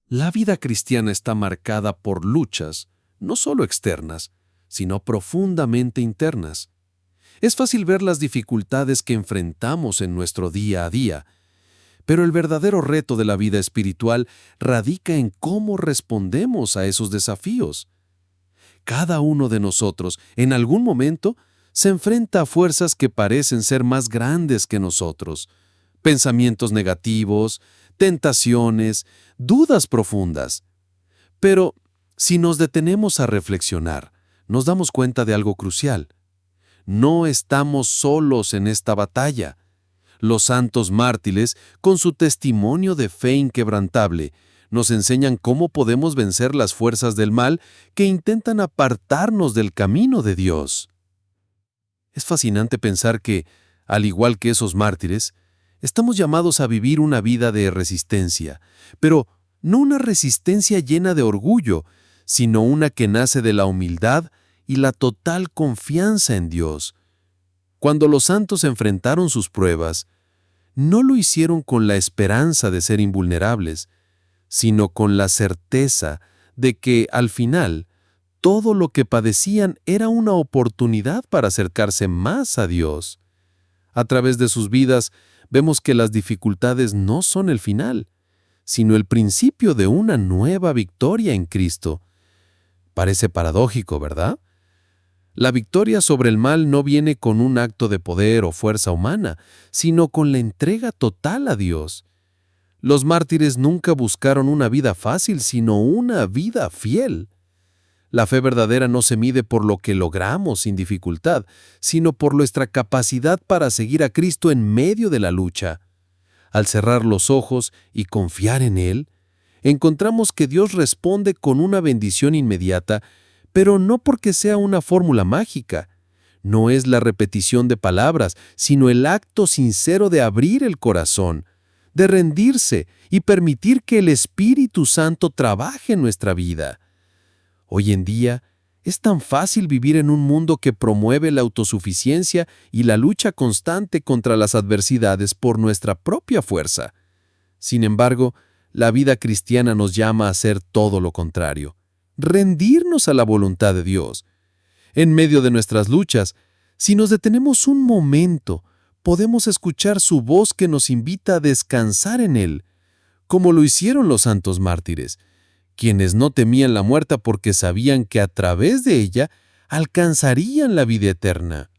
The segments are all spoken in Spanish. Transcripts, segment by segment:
La vida cristiana está marcada por luchas, no solo externas, sino profundamente internas. Es fácil ver las dificultades que enfrentamos en nuestro día a día, pero el verdadero reto de la vida espiritual radica en cómo respondemos a esos desafíos. Cada uno de nosotros, en algún momento, se enfrenta a fuerzas que parecen ser más grandes que nosotros, pensamientos negativos, tentaciones, dudas profundas. Pero, si nos detenemos a reflexionar, nos damos cuenta de algo crucial. No estamos solos en esta batalla. Los santos mártires, con su testimonio de fe inquebrantable, nos enseñan cómo podemos vencer las fuerzas del mal que intentan apartarnos del camino de Dios. Es fascinante pensar que, al igual que esos mártires, estamos llamados a vivir una vida de resistencia, pero no una resistencia llena de orgullo, sino una que nace de la humildad y la total confianza en Dios. Cuando los santos enfrentaron sus pruebas, no lo hicieron con la esperanza de ser invulnerables, sino con la certeza de que, al final, todo lo que padecían era una oportunidad para acercarse más a Dios. A través de sus vidas, vemos que las dificultades no son el final, sino el principio de una nueva victoria en Cristo. Parece paradójico, ¿verdad? La victoria sobre el mal no viene con un acto de poder o fuerza humana, sino con la entrega total a Dios. Los mártires nunca buscaron una vida fácil, sino una vida fiel. La fe verdadera no se mide por lo que logramos sin dificultad, sino por nuestra capacidad para seguir a Cristo en medio de la lucha. Al cerrar los ojos y confiar en Él, encontramos que Dios responde con una bendición inmediata, pero no porque sea una fórmula mágica. No es la repetición de palabras, sino el acto sincero de abrir el corazón, de rendirse y permitir que el Espíritu Santo trabaje en nuestra vida. Hoy en día, es tan fácil vivir en un mundo que promueve la autosuficiencia y la lucha constante contra las adversidades por nuestra propia fuerza. Sin embargo, la vida cristiana nos llama a hacer todo lo contrario, rendirnos a la voluntad de Dios. En medio de nuestras luchas, si nos detenemos un momento, podemos escuchar su voz que nos invita a descansar en Él, como lo hicieron los santos mártires, quienes no temían la muerte porque sabían que a través de ella alcanzarían la vida eterna.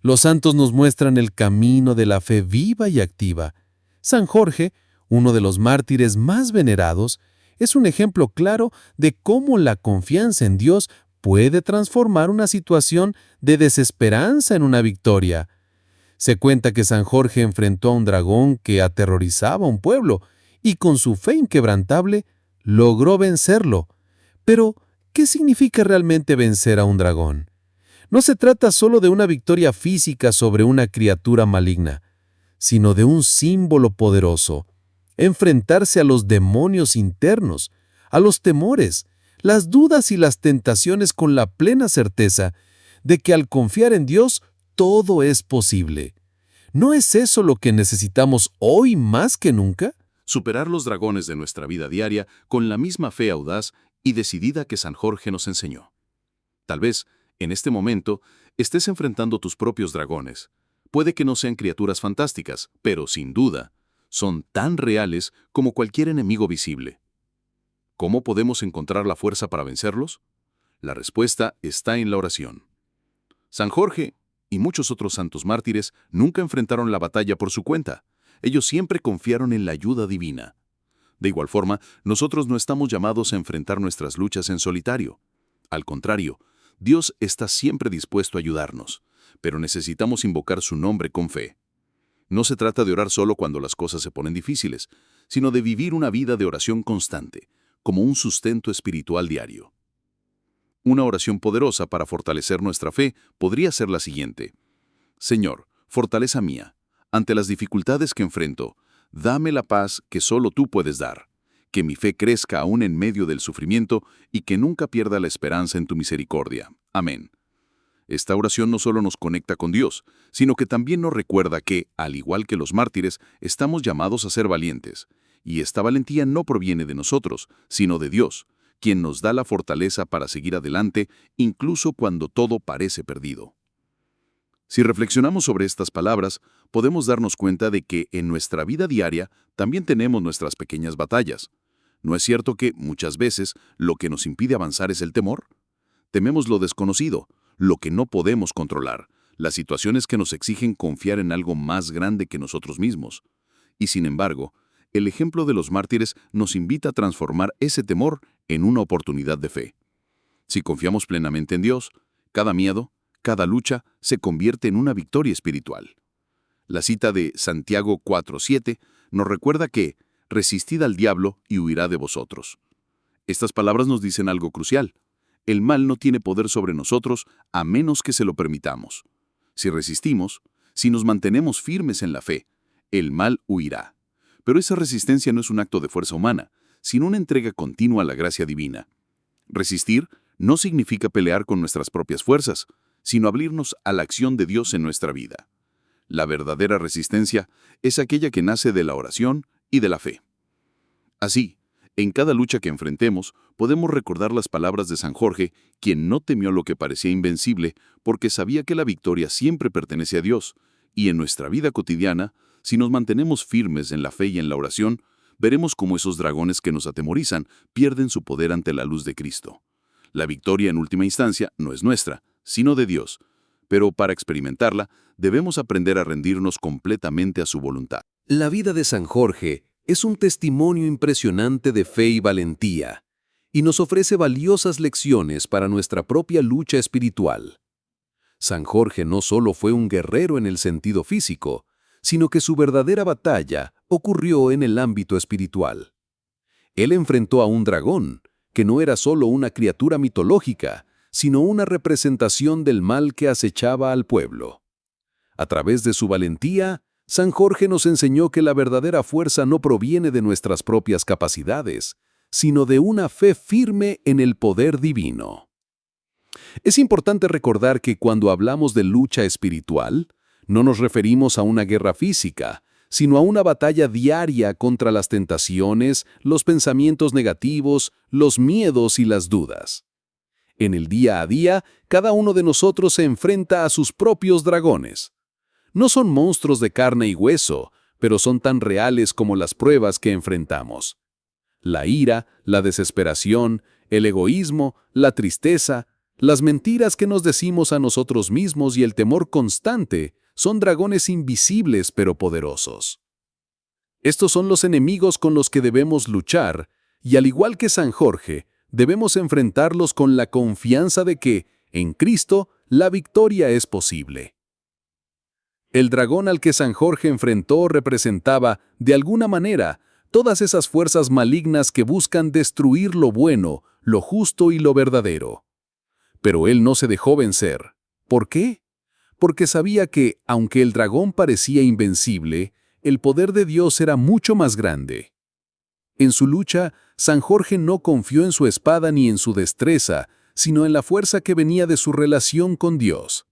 Los santos nos muestran el camino de la fe viva y activa. San Jorge, uno de los mártires más venerados, es un ejemplo claro de cómo la confianza en Dios puede transformar una situación de desesperanza en una victoria. Se cuenta que San Jorge enfrentó a un dragón que aterrorizaba a un pueblo y con su fe inquebrantable logró vencerlo. Pero, ¿qué significa realmente vencer a un dragón? No se trata solo de una victoria física sobre una criatura maligna, sino de un símbolo poderoso. Enfrentarse a los demonios internos, a los temores, las dudas y las tentaciones con la plena certeza de que al confiar en Dios todo es posible. ¿No es eso lo que necesitamos hoy más que nunca? Superar los dragones de nuestra vida diaria con la misma fe audaz y decidida que San Jorge nos enseñó. Tal vez, en este momento, estés enfrentando tus propios dragones. Puede que no sean criaturas fantásticas, pero sin duda, son tan reales como cualquier enemigo visible. ¿Cómo podemos encontrar la fuerza para vencerlos? La respuesta está en la oración. San Jorge y muchos otros santos mártires nunca enfrentaron la batalla por su cuenta. Ellos siempre confiaron en la ayuda divina. De igual forma, nosotros no estamos llamados a enfrentar nuestras luchas en solitario. Al contrario, Dios está siempre dispuesto a ayudarnos, pero necesitamos invocar su nombre con fe. No se trata de orar solo cuando las cosas se ponen difíciles, sino de vivir una vida de oración constante, como un sustento espiritual diario. Una oración poderosa para fortalecer nuestra fe podría ser la siguiente: Señor, fortaleza mía, ante las dificultades que enfrento, dame la paz que solo tú puedes dar, que mi fe crezca aún en medio del sufrimiento y que nunca pierda la esperanza en tu misericordia. Amén. Esta oración no solo nos conecta con Dios, sino que también nos recuerda que, al igual que los mártires, estamos llamados a ser valientes, Y esta valentía no proviene de nosotros, sino de Dios, quien nos da la fortaleza para seguir adelante, incluso cuando todo parece perdido. Si reflexionamos sobre estas palabras, podemos darnos cuenta de que en nuestra vida diaria también tenemos nuestras pequeñas batallas. ¿No es cierto que, muchas veces, lo que nos impide avanzar es el temor? Tememos lo desconocido, lo que no podemos controlar, las situaciones que nos exigen confiar en algo más grande que nosotros mismos. Y sin embargo, el ejemplo de los mártires nos invita a transformar ese temor en una oportunidad de fe. Si confiamos plenamente en Dios, cada miedo, cada lucha se convierte en una victoria espiritual. La cita de Santiago 4:7 nos recuerda que «resistid al diablo y huirá de vosotros». Estas palabras nos dicen algo crucial. El mal no tiene poder sobre nosotros a menos que se lo permitamos. Si resistimos, si nos mantenemos firmes en la fe, el mal huirá. Pero esa resistencia no es un acto de fuerza humana, sino una entrega continua a la gracia divina. Resistir no significa pelear con nuestras propias fuerzas, sino abrirnos a la acción de Dios en nuestra vida. La verdadera resistencia es aquella que nace de la oración y de la fe. Así, en cada lucha que enfrentemos, podemos recordar las palabras de San Jorge, quien no temió lo que parecía invencible porque sabía que la victoria siempre pertenece a Dios, y en nuestra vida cotidiana, si nos mantenemos firmes en la fe y en la oración, veremos cómo esos dragones que nos atemorizan pierden su poder ante la luz de Cristo. La victoria en última instancia no es nuestra, sino de Dios, pero para experimentarla debemos aprender a rendirnos completamente a su voluntad. La vida de San Jorge es un testimonio impresionante de fe y valentía, y nos ofrece valiosas lecciones para nuestra propia lucha espiritual. San Jorge no solo fue un guerrero en el sentido físico, sino que su verdadera batalla ocurrió en el ámbito espiritual. Él enfrentó a un dragón, que no era solo una criatura mitológica, sino una representación del mal que acechaba al pueblo. A través de su valentía, San Jorge nos enseñó que la verdadera fuerza no proviene de nuestras propias capacidades, sino de una fe firme en el poder divino. Es importante recordar que cuando hablamos de lucha espiritual, no nos referimos a una guerra física, sino a una batalla diaria contra las tentaciones, los pensamientos negativos, los miedos y las dudas. En el día a día, cada uno de nosotros se enfrenta a sus propios dragones. No son monstruos de carne y hueso, pero son tan reales como las pruebas que enfrentamos. La ira, la desesperación, el egoísmo, la tristeza, las mentiras que nos decimos a nosotros mismos y el temor constante son dragones invisibles pero poderosos. Estos son los enemigos con los que debemos luchar, y al igual que San Jorge, debemos enfrentarlos con la confianza de que, en Cristo, la victoria es posible. El dragón al que San Jorge enfrentó representaba, de alguna manera, todas esas fuerzas malignas que buscan destruir lo bueno, lo justo y lo verdadero. Pero él no se dejó vencer. ¿Por qué? Porque sabía que, aunque el dragón parecía invencible, el poder de Dios era mucho más grande. En su lucha, San Jorge no confió en su espada ni en su destreza, sino en la fuerza que venía de su relación con Dios.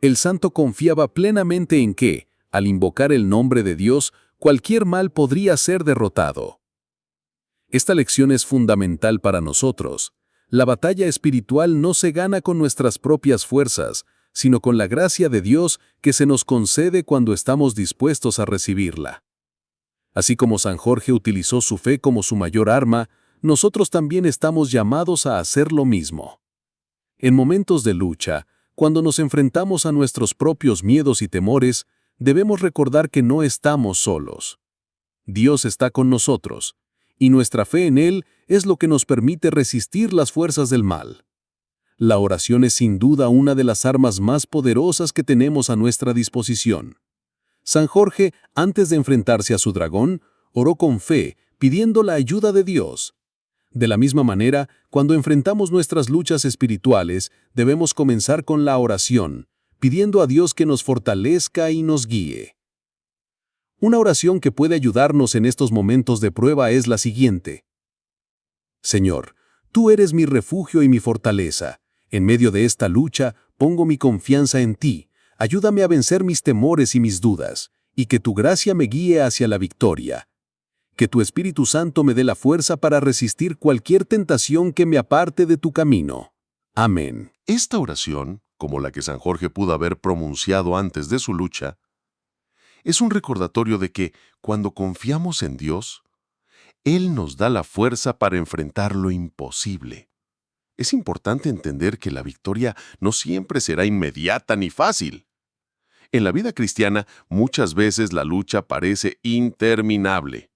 El santo confiaba plenamente en que, al invocar el nombre de Dios, cualquier mal podría ser derrotado. Esta lección es fundamental para nosotros. La batalla espiritual no se gana con nuestras propias fuerzas, sino con la gracia de Dios que se nos concede cuando estamos dispuestos a recibirla. Así como San Jorge utilizó su fe como su mayor arma, nosotros también estamos llamados a hacer lo mismo. En momentos de lucha, cuando nos enfrentamos a nuestros propios miedos y temores, debemos recordar que no estamos solos. Dios está con nosotros, y nuestra fe en Él es lo que nos permite resistir las fuerzas del mal. La oración es sin duda una de las armas más poderosas que tenemos a nuestra disposición. San Jorge, antes de enfrentarse a su dragón, oró con fe, pidiendo la ayuda de Dios. De la misma manera, cuando enfrentamos nuestras luchas espirituales, debemos comenzar con la oración, pidiendo a Dios que nos fortalezca y nos guíe. Una oración que puede ayudarnos en estos momentos de prueba es la siguiente. Señor, tú eres mi refugio y mi fortaleza. En medio de esta lucha, pongo mi confianza en ti. Ayúdame a vencer mis temores y mis dudas, y que tu gracia me guíe hacia la victoria. Que tu Espíritu Santo me dé la fuerza para resistir cualquier tentación que me aparte de tu camino. Amén. Esta oración, como la que San Jorge pudo haber pronunciado antes de su lucha, es un recordatorio de que, cuando confiamos en Dios, Él nos da la fuerza para enfrentar lo imposible. Es importante entender que la victoria no siempre será inmediata ni fácil. En la vida cristiana, muchas veces la lucha parece interminable.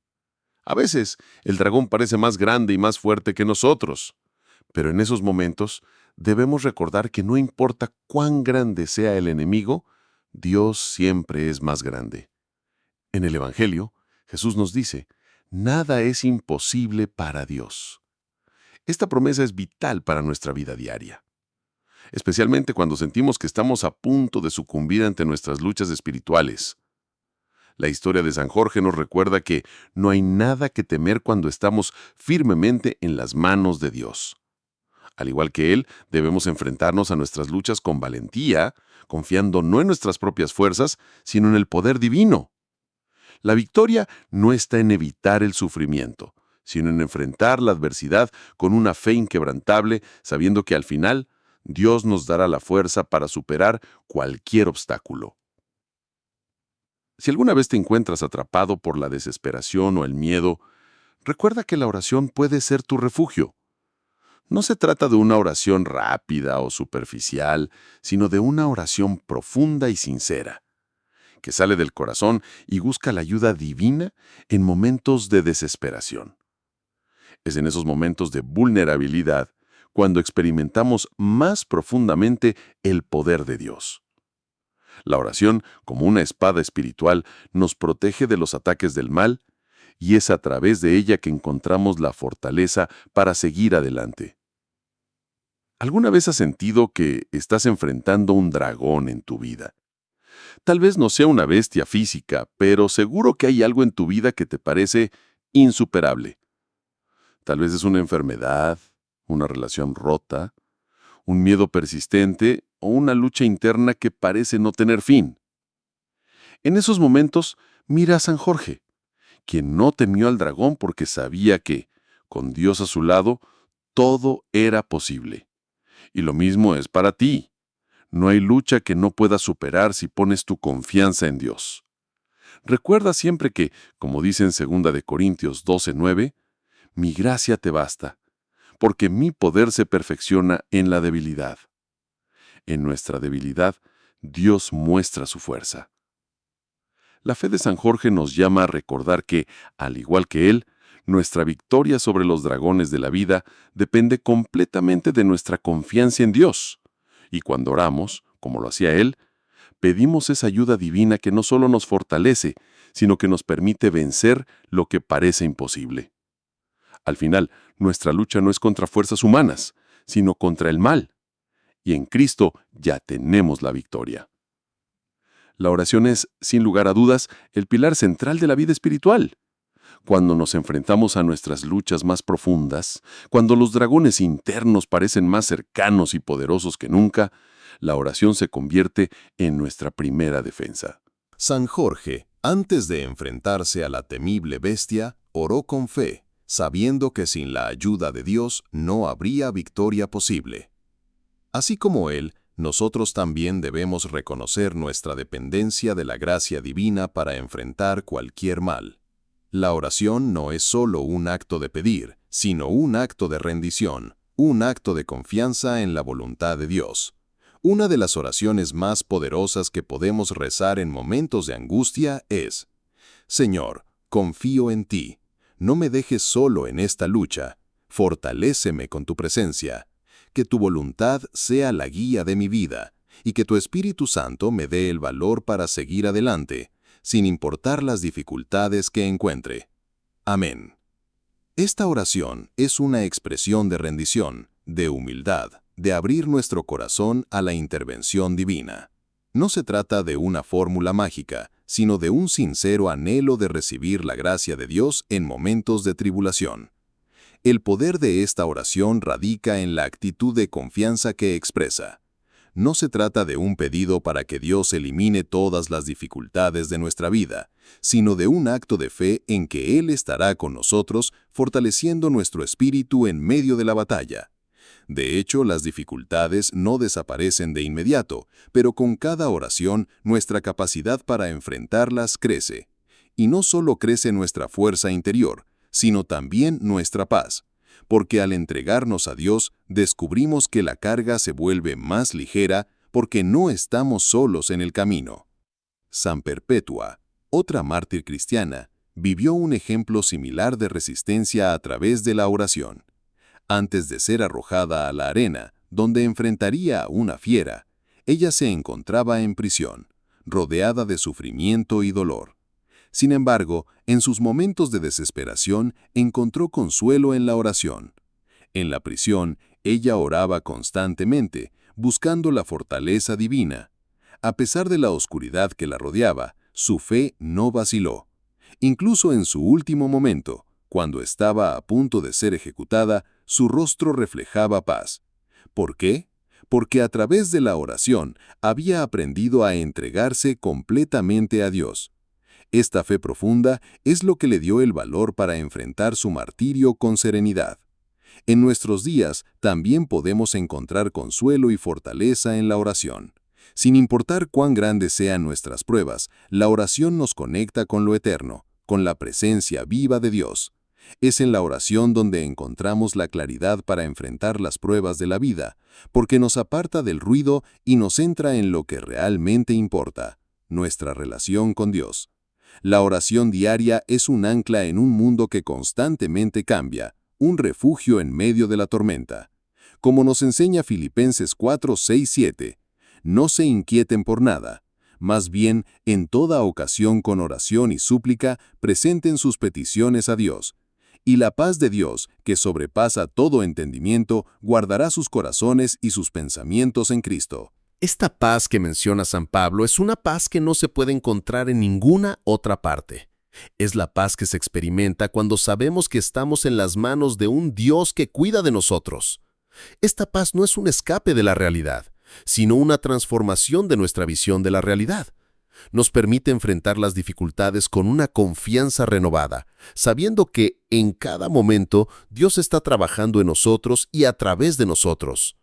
A veces, el dragón parece más grande y más fuerte que nosotros. Pero en esos momentos, debemos recordar que no importa cuán grande sea el enemigo, Dios siempre es más grande. En el Evangelio, Jesús nos dice, nada es imposible para Dios. Esta promesa es vital para nuestra vida diaria, especialmente cuando sentimos que estamos a punto de sucumbir ante nuestras luchas espirituales. La historia de San Jorge nos recuerda que no hay nada que temer cuando estamos firmemente en las manos de Dios. Al igual que él, debemos enfrentarnos a nuestras luchas con valentía, confiando no en nuestras propias fuerzas, sino en el poder divino. La victoria no está en evitar el sufrimiento, sino en enfrentar la adversidad con una fe inquebrantable, sabiendo que al final Dios nos dará la fuerza para superar cualquier obstáculo. Si alguna vez te encuentras atrapado por la desesperación o el miedo, recuerda que la oración puede ser tu refugio. No se trata de una oración rápida o superficial, sino de una oración profunda y sincera, que sale del corazón y busca la ayuda divina en momentos de desesperación. Es en esos momentos de vulnerabilidad cuando experimentamos más profundamente el poder de Dios. La oración, como una espada espiritual, nos protege de los ataques del mal, y es a través de ella que encontramos la fortaleza para seguir adelante. ¿Alguna vez has sentido que estás enfrentando un dragón en tu vida? Tal vez no sea una bestia física, pero seguro que hay algo en tu vida que te parece insuperable. Tal vez es una enfermedad, una relación rota, un miedo persistente o una lucha interna que parece no tener fin. En esos momentos, mira a San Jorge, quien no temió al dragón porque sabía que, con Dios a su lado, todo era posible. Y lo mismo es para ti. No hay lucha que no puedas superar si pones tu confianza en Dios. Recuerda siempre que, como dice en 2 Corintios 12:9, mi gracia te basta, porque mi poder se perfecciona en la debilidad. En nuestra debilidad, Dios muestra su fuerza. La fe de San Jorge nos llama a recordar que, al igual que él, nuestra victoria sobre los dragones de la vida depende completamente de nuestra confianza en Dios. Y cuando oramos, como lo hacía él, pedimos esa ayuda divina que no solo nos fortalece, sino que nos permite vencer lo que parece imposible. Al final, nuestra lucha no es contra fuerzas humanas, sino contra el mal. Y en Cristo ya tenemos la victoria. La oración es, sin lugar a dudas, el pilar central de la vida espiritual. Cuando nos enfrentamos a nuestras luchas más profundas, cuando los dragones internos parecen más cercanos y poderosos que nunca, la oración se convierte en nuestra primera defensa. San Jorge, antes de enfrentarse a la temible bestia, oró con fe, sabiendo que sin la ayuda de Dios no habría victoria posible. Así como él, nosotros también debemos reconocer nuestra dependencia de la gracia divina para enfrentar cualquier mal. La oración no es solo un acto de pedir, sino un acto de rendición, un acto de confianza en la voluntad de Dios. Una de las oraciones más poderosas que podemos rezar en momentos de angustia es: Señor, confío en ti. No me dejes solo en esta lucha. Fortaléceme con tu presencia. Que tu voluntad sea la guía de mi vida y que tu Espíritu Santo me dé el valor para seguir adelante, sin importar las dificultades que encuentre. Amén. Esta oración es una expresión de rendición, de humildad, de abrir nuestro corazón a la intervención divina. No se trata de una fórmula mágica, sino de un sincero anhelo de recibir la gracia de Dios en momentos de tribulación. El poder de esta oración radica en la actitud de confianza que expresa: no se trata de un pedido para que Dios elimine todas las dificultades de nuestra vida, sino de un acto de fe en que Él estará con nosotros, fortaleciendo nuestro espíritu en medio de la batalla. De hecho, las dificultades no desaparecen de inmediato, pero con cada oración nuestra capacidad para enfrentarlas crece. Y no solo crece nuestra fuerza interior, sino también nuestra paz, porque al entregarnos a Dios descubrimos que la carga se vuelve más ligera porque no estamos solos en el camino. San Perpetua, otra mártir cristiana, vivió un ejemplo similar de resistencia a través de la oración. Antes de ser arrojada a la arena, donde enfrentaría a una fiera, ella se encontraba en prisión, rodeada de sufrimiento y dolor. Sin embargo, en sus momentos de desesperación encontró consuelo en la oración. En la prisión, ella oraba constantemente, buscando la fortaleza divina. A pesar de la oscuridad que la rodeaba, su fe no vaciló. Incluso en su último momento, cuando estaba a punto de ser ejecutada, su rostro reflejaba paz. ¿Por qué? Porque a través de la oración había aprendido a entregarse completamente a Dios. Esta fe profunda es lo que le dio el valor para enfrentar su martirio con serenidad. En nuestros días también podemos encontrar consuelo y fortaleza en la oración. Sin importar cuán grandes sean nuestras pruebas, la oración nos conecta con lo eterno, con la presencia viva de Dios. Es en la oración donde encontramos la claridad para enfrentar las pruebas de la vida, porque nos aparta del ruido y nos centra en lo que realmente importa, nuestra relación con Dios. La oración diaria es un ancla en un mundo que constantemente cambia, un refugio en medio de la tormenta. Como nos enseña Filipenses 4, 6, 7, no se inquieten por nada, más bien, en toda ocasión con oración y súplica, presenten sus peticiones a Dios. Y la paz de Dios, que sobrepasa todo entendimiento, guardará sus corazones y sus pensamientos en Cristo. Esta paz que menciona San Pablo es una paz que no se puede encontrar en ninguna otra parte. Es la paz que se experimenta cuando sabemos que estamos en las manos de un Dios que cuida de nosotros. Esta paz no es un escape de la realidad, sino una transformación de nuestra visión de la realidad. Nos permite enfrentar las dificultades con una confianza renovada, sabiendo que en cada momento Dios está trabajando en nosotros y a través de nosotros.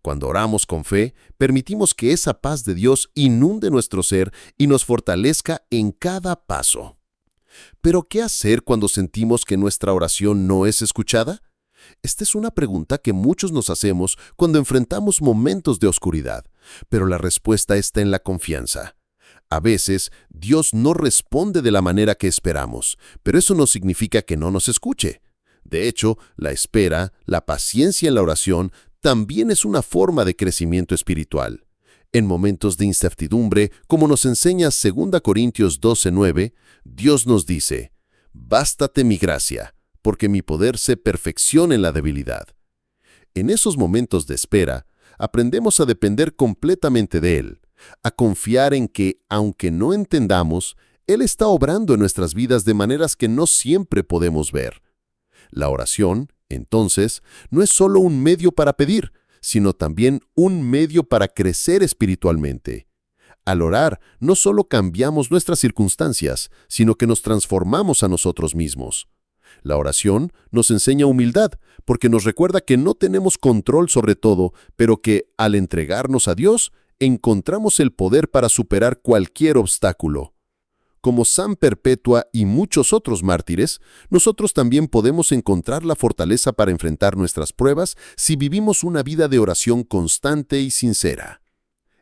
Cuando oramos con fe, permitimos que esa paz de Dios inunde nuestro ser y nos fortalezca en cada paso. ¿Pero qué hacer cuando sentimos que nuestra oración no es escuchada? Esta es una pregunta que muchos nos hacemos cuando enfrentamos momentos de oscuridad, pero la respuesta está en la confianza. A veces, Dios no responde de la manera que esperamos, pero eso no significa que no nos escuche. De hecho, la espera, la paciencia en la oración, también es una forma de crecimiento espiritual. En momentos de incertidumbre, como nos enseña 2 Corintios 12:9, Dios nos dice, «Bástate mi gracia, porque mi poder se perfecciona en la debilidad». En esos momentos de espera, aprendemos a depender completamente de Él, a confiar en que, aunque no entendamos, Él está obrando en nuestras vidas de maneras que no siempre podemos ver. La oración, entonces, no es solo un medio para pedir, sino también un medio para crecer espiritualmente. Al orar, no solo cambiamos nuestras circunstancias, sino que nos transformamos a nosotros mismos. La oración nos enseña humildad, porque nos recuerda que no tenemos control sobre todo, pero que, al entregarnos a Dios, encontramos el poder para superar cualquier obstáculo. Como San Perpetua y muchos otros mártires, nosotros también podemos encontrar la fortaleza para enfrentar nuestras pruebas si vivimos una vida de oración constante y sincera.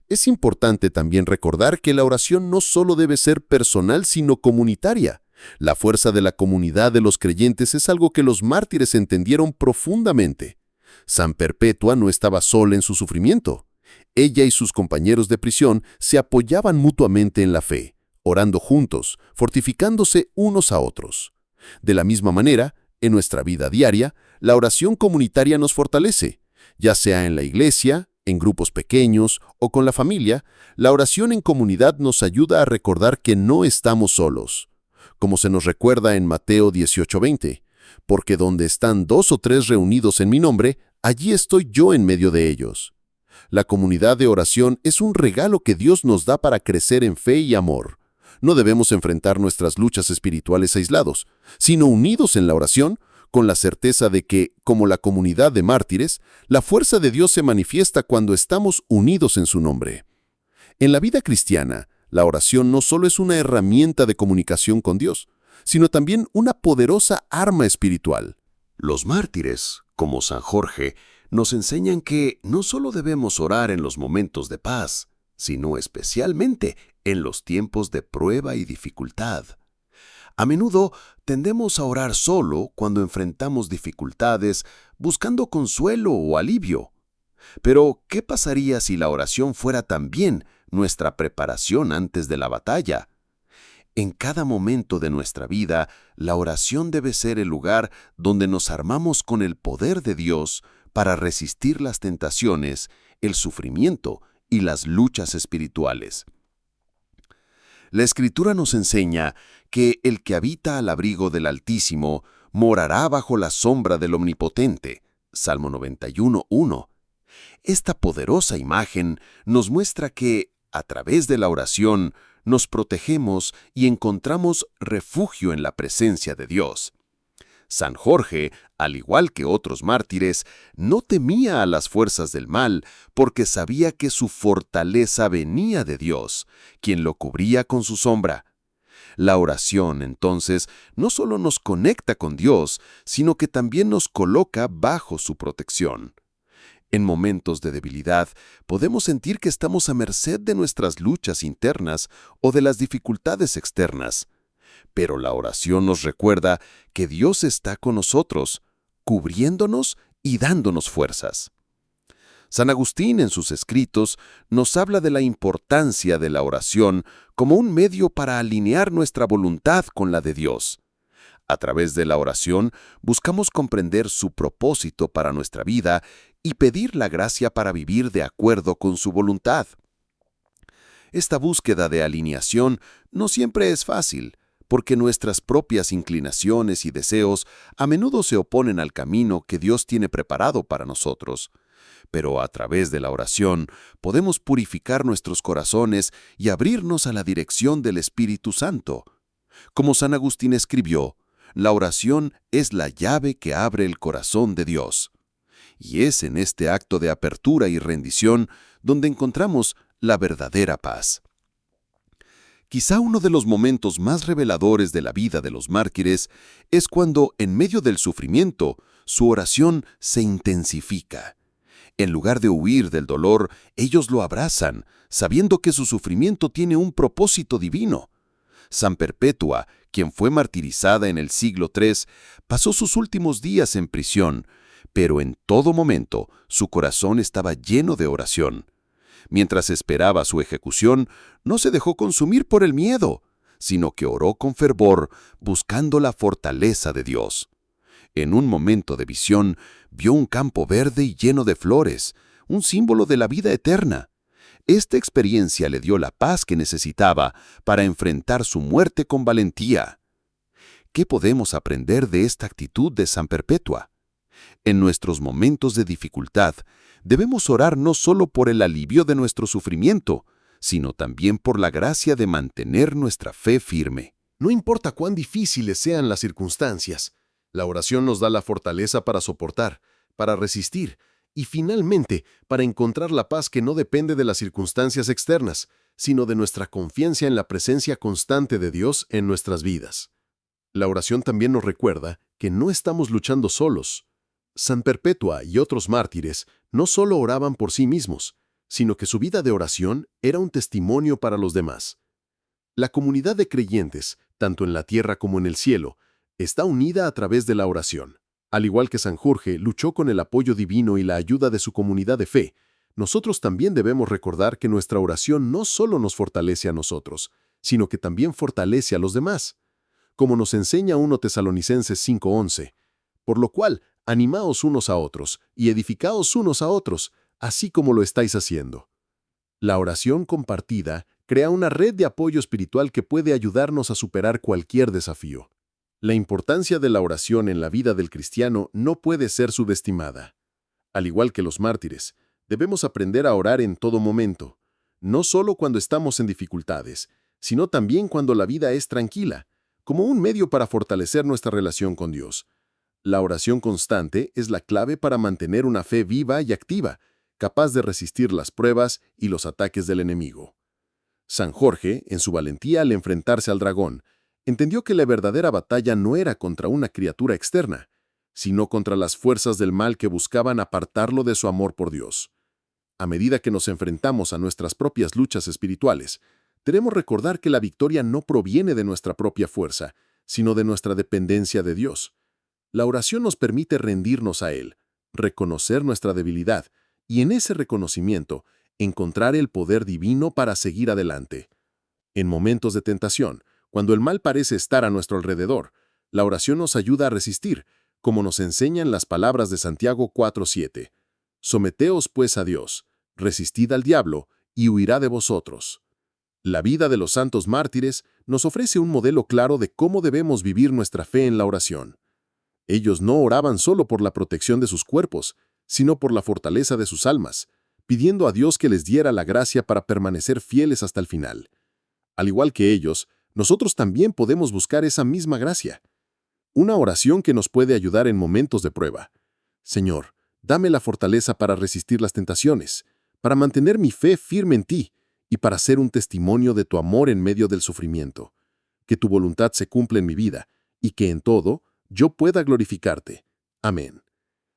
Es importante también recordar que la oración no solo debe ser personal, sino comunitaria. La fuerza de la comunidad de los creyentes es algo que los mártires entendieron profundamente. San Perpetua no estaba sola en su sufrimiento. Ella y sus compañeros de prisión se apoyaban mutuamente en la fe, orando juntos, fortificándose unos a otros. De la misma manera, en nuestra vida diaria, la oración comunitaria nos fortalece, ya sea en la iglesia, en grupos pequeños o con la familia. La oración en comunidad nos ayuda a recordar que no estamos solos. Como se nos recuerda en Mateo 18:20, porque donde están 2 o 3 reunidos en mi nombre, allí estoy yo en medio de ellos. La comunidad de oración es un regalo que Dios nos da para crecer en fe y amor. No debemos enfrentar nuestras luchas espirituales aislados, sino unidos en la oración, con la certeza de que, como la comunidad de mártires, la fuerza de Dios se manifiesta cuando estamos unidos en su nombre. En la vida cristiana, la oración no solo es una herramienta de comunicación con Dios, sino también una poderosa arma espiritual. Los mártires, como San Jorge, nos enseñan que no solo debemos orar en los momentos de paz, sino especialmente en los tiempos de prueba y dificultad. A menudo tendemos a orar solo cuando enfrentamos dificultades, buscando consuelo o alivio. Pero, ¿qué pasaría si la oración fuera también nuestra preparación antes de la batalla? En cada momento de nuestra vida, la oración debe ser el lugar donde nos armamos con el poder de Dios para resistir las tentaciones, el sufrimiento y las luchas espirituales. La Escritura nos enseña que el que habita al abrigo del Altísimo morará bajo la sombra del Omnipotente. Salmo 91:1. Esta poderosa imagen nos muestra que, a través de la oración, nos protegemos y encontramos refugio en la presencia de Dios. San Jorge, al igual que otros mártires, no temía a las fuerzas del mal porque sabía que su fortaleza venía de Dios, quien lo cubría con su sombra. La oración, entonces, no solo nos conecta con Dios, sino que también nos coloca bajo su protección. En momentos de debilidad, podemos sentir que estamos a merced de nuestras luchas internas o de las dificultades externas. Pero la oración nos recuerda que Dios está con nosotros, cubriéndonos y dándonos fuerzas. San Agustín, en sus escritos, nos habla de la importancia de la oración como un medio para alinear nuestra voluntad con la de Dios. A través de la oración, buscamos comprender su propósito para nuestra vida y pedir la gracia para vivir de acuerdo con su voluntad. Esta búsqueda de alineación no siempre es fácil, porque nuestras propias inclinaciones y deseos a menudo se oponen al camino que Dios tiene preparado para nosotros. Pero a través de la oración podemos purificar nuestros corazones y abrirnos a la dirección del Espíritu Santo. Como San Agustín escribió, la oración es la llave que abre el corazón de Dios. Y es en este acto de apertura y rendición donde encontramos la verdadera paz. Quizá uno de los momentos más reveladores de la vida de los mártires es cuando, en medio del sufrimiento, su oración se intensifica. En lugar de huir del dolor, ellos lo abrazan, sabiendo que su sufrimiento tiene un propósito divino. San Perpetua, quien fue martirizada en el siglo III, pasó sus últimos días en prisión, pero en todo momento su corazón estaba lleno de oración. Mientras esperaba su ejecución, no se dejó consumir por el miedo, sino que oró con fervor, buscando la fortaleza de Dios. En un momento de visión, vio un campo verde y lleno de flores, un símbolo de la vida eterna. Esta experiencia le dio la paz que necesitaba para enfrentar su muerte con valentía. ¿Qué podemos aprender de esta actitud de San Perpetua? En nuestros momentos de dificultad, debemos orar no solo por el alivio de nuestro sufrimiento, sino también por la gracia de mantener nuestra fe firme. No importa cuán difíciles sean las circunstancias, la oración nos da la fortaleza para soportar, para resistir y finalmente para encontrar la paz que no depende de las circunstancias externas, sino de nuestra confianza en la presencia constante de Dios en nuestras vidas. La oración también nos recuerda que no estamos luchando solos. San Perpetua y otros mártires no solo oraban por sí mismos, sino que su vida de oración era un testimonio para los demás. La comunidad de creyentes, tanto en la tierra como en el cielo, está unida a través de la oración. Al igual que San Jorge luchó con el apoyo divino y la ayuda de su comunidad de fe, nosotros también debemos recordar que nuestra oración no solo nos fortalece a nosotros, sino que también fortalece a los demás. Como nos enseña 1 Tesalonicenses 5:11, por lo cual, animaos unos a otros y edificaos unos a otros, así como lo estáis haciendo. La oración compartida crea una red de apoyo espiritual que puede ayudarnos a superar cualquier desafío. La importancia de la oración en la vida del cristiano no puede ser subestimada. Al igual que los mártires, Debemos aprender a orar en todo momento, no solo cuando estamos en dificultades, sino también cuando la vida es tranquila, como un medio para fortalecer nuestra relación con Dios. La oración constante es la clave para mantener una fe viva y activa, capaz de resistir las pruebas y los ataques del enemigo. San Jorge, en su valentía al enfrentarse al dragón, entendió que la verdadera batalla no era contra una criatura externa, sino contra las fuerzas del mal que buscaban apartarlo de su amor por Dios. A medida que nos enfrentamos a nuestras propias luchas espirituales, debemos recordar que la victoria no proviene de nuestra propia fuerza, sino de nuestra dependencia de Dios. La oración nos permite rendirnos a Él, reconocer nuestra debilidad y en ese reconocimiento encontrar el poder divino para seguir adelante. En momentos de tentación, cuando el mal parece estar a nuestro alrededor, la oración nos ayuda a resistir, como nos enseñan las palabras de Santiago 4:7. Someteos pues a Dios, resistid al diablo, y huirá de vosotros. La vida de los santos mártires nos ofrece un modelo claro de cómo debemos vivir nuestra fe en la oración. Ellos no oraban solo por la protección de sus cuerpos, sino por la fortaleza de sus almas, pidiendo a Dios que les diera la gracia para permanecer fieles hasta el final. Al igual que ellos, nosotros también podemos buscar esa misma gracia. Una oración que nos puede ayudar en momentos de prueba. Señor, dame la fortaleza para resistir las tentaciones, para mantener mi fe firme en ti y para ser un testimonio de tu amor en medio del sufrimiento. Que tu voluntad se cumpla en mi vida y que en todo yo pueda glorificarte. Amén.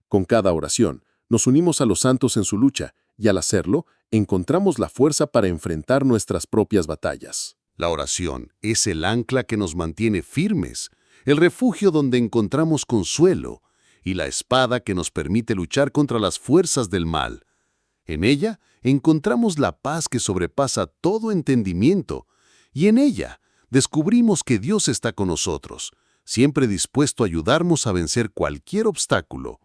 Con cada oración, nos unimos a los santos en su lucha y al hacerlo, encontramos la fuerza para enfrentar nuestras propias batallas. La oración es el ancla que nos mantiene firmes, el refugio donde encontramos consuelo y la espada que nos permite luchar contra las fuerzas del mal. En ella encontramos la paz que sobrepasa todo entendimiento y en ella descubrimos que Dios está con nosotros, siempre dispuesto a ayudarnos a vencer cualquier obstáculo.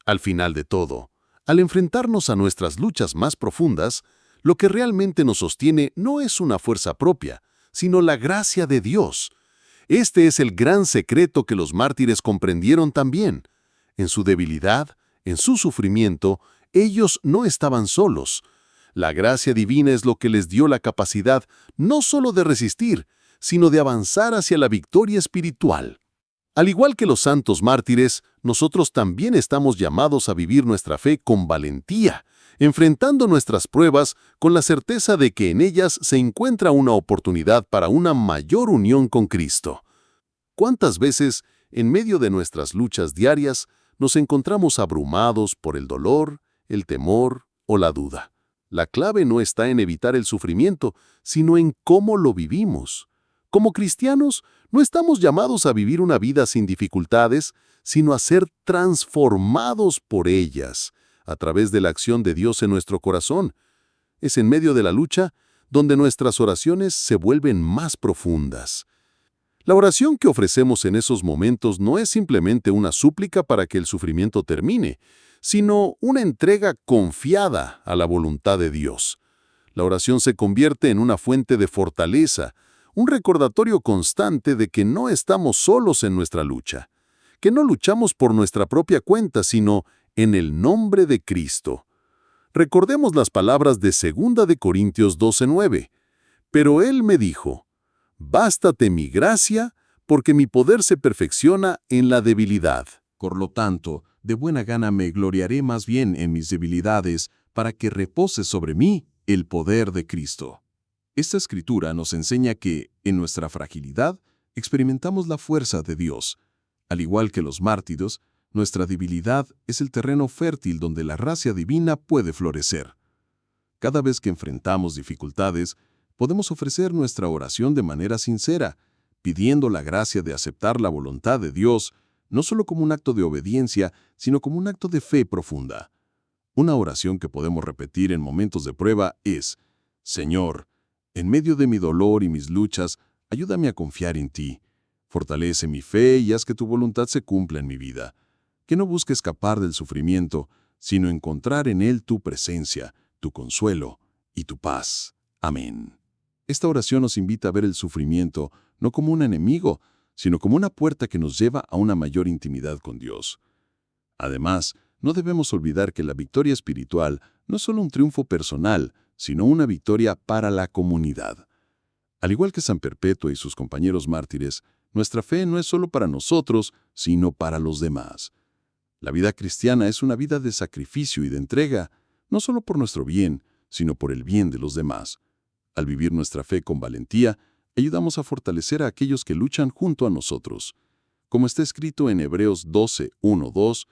Al final de todo, al enfrentarnos a nuestras luchas más profundas, lo que realmente nos sostiene no es una fuerza propia, sino la gracia de Dios. Este es el gran secreto que los mártires comprendieron también. En su debilidad, en su sufrimiento, ellos no estaban solos. La gracia divina es lo que les dio la capacidad no solo de resistir, sino de avanzar hacia la victoria espiritual. Al igual que los santos mártires, nosotros también estamos llamados a vivir nuestra fe con valentía, enfrentando nuestras pruebas con la certeza de que en ellas se encuentra una oportunidad para una mayor unión con Cristo. ¿Cuántas veces, en medio de nuestras luchas diarias, nos encontramos abrumados por el dolor, el temor o la duda? La clave no está en evitar el sufrimiento, sino en cómo lo vivimos. Como cristianos, no estamos llamados a vivir una vida sin dificultades, sino a ser transformados por ellas, a través de la acción de Dios en nuestro corazón. Es en medio de la lucha donde nuestras oraciones se vuelven más profundas. La oración que ofrecemos en esos momentos no es simplemente una súplica para que el sufrimiento termine, sino una entrega confiada a la voluntad de Dios. La oración se convierte en una fuente de fortaleza, un recordatorio constante de que no estamos solos en nuestra lucha, que no luchamos por nuestra propia cuenta, sino en el nombre de Cristo. Recordemos las palabras de 2 de Corintios 12:9. Pero Él me dijo, «Bástate mi gracia, porque mi poder se perfecciona en la debilidad». Por lo tanto, de buena gana me gloriaré más bien en mis debilidades, para que repose sobre mí el poder de Cristo. Esta escritura nos enseña que, en nuestra fragilidad, experimentamos la fuerza de Dios. Al igual que los mártires, nuestra debilidad es el terreno fértil donde la gracia divina puede florecer. Cada vez que enfrentamos dificultades, podemos ofrecer nuestra oración de manera sincera, pidiendo la gracia de aceptar la voluntad de Dios, no solo como un acto de obediencia, sino como un acto de fe profunda. Una oración que podemos repetir en momentos de prueba es: Señor, en medio de mi dolor y mis luchas, ayúdame a confiar en ti. Fortalece mi fe y haz que tu voluntad se cumpla en mi vida. Que no busque escapar del sufrimiento, sino encontrar en él tu presencia, tu consuelo y tu paz. Amén. Esta oración nos invita a ver el sufrimiento no como un enemigo, sino como una puerta que nos lleva a una mayor intimidad con Dios. Además, no debemos olvidar que la victoria espiritual no es solo un triunfo personal, sino una victoria para la comunidad. Al igual que San Perpetua y sus compañeros mártires, nuestra fe no es solo para nosotros, sino para los demás. La vida cristiana es una vida de sacrificio y de entrega, no solo por nuestro bien, sino por el bien de los demás. Al vivir nuestra fe con valentía, ayudamos a fortalecer a aquellos que luchan junto a nosotros. Como está escrito en Hebreos 12, 1-2,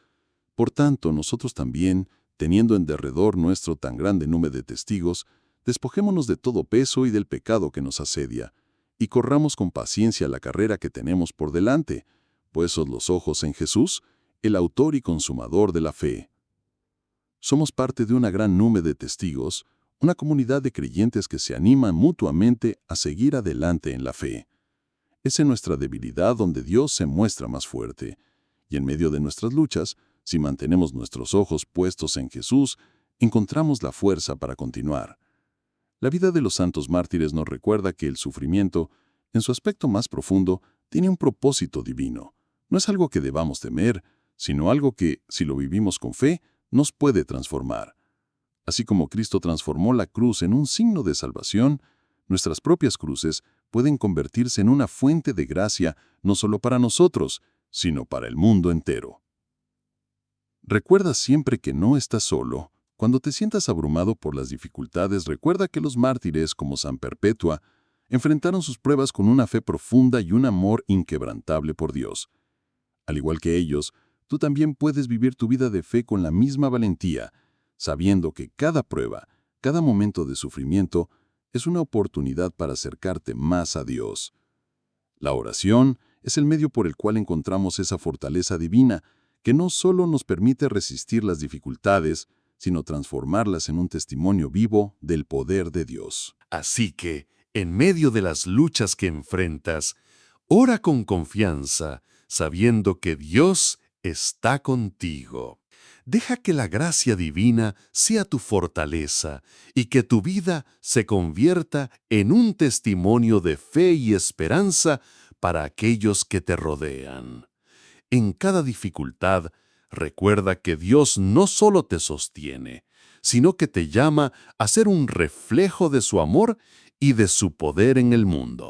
por tanto, nosotros también, teniendo en derredor nuestro tan grande número de testigos, despojémonos de todo peso y del pecado que nos asedia, y corramos con paciencia la carrera que tenemos por delante, puestos los ojos en Jesús, el autor y consumador de la fe. Somos parte de una gran número de testigos, una comunidad de creyentes que se animan mutuamente a seguir adelante en la fe. Es en nuestra debilidad donde Dios se muestra más fuerte, y en medio de nuestras luchas, si mantenemos nuestros ojos puestos en Jesús, encontramos la fuerza para continuar. La vida de los santos mártires nos recuerda que el sufrimiento, en su aspecto más profundo, tiene un propósito divino. No es algo que debamos temer, sino algo que, si lo vivimos con fe, nos puede transformar. Así como Cristo transformó la cruz en un signo de salvación, nuestras propias cruces pueden convertirse en una fuente de gracia no solo para nosotros, sino para el mundo entero. Recuerda siempre que no estás solo. Cuando te sientas abrumado por las dificultades, recuerda que los mártires, como San Perpetua, enfrentaron sus pruebas con una fe profunda y un amor inquebrantable por Dios. Al igual que ellos, tú también puedes vivir tu vida de fe con la misma valentía, sabiendo que cada prueba, cada momento de sufrimiento, es una oportunidad para acercarte más a Dios. La oración es el medio por el cual encontramos esa fortaleza divina que no solo nos permite resistir las dificultades, sino transformarlas en un testimonio vivo del poder de Dios. Así que, en medio de las luchas que enfrentas, ora con confianza, sabiendo que Dios está contigo. Deja que la gracia divina sea tu fortaleza y que tu vida se convierta en un testimonio de fe y esperanza para aquellos que te rodean. En cada dificultad, recuerda que Dios no solo te sostiene, sino que te llama a ser un reflejo de su amor y de su poder en el mundo.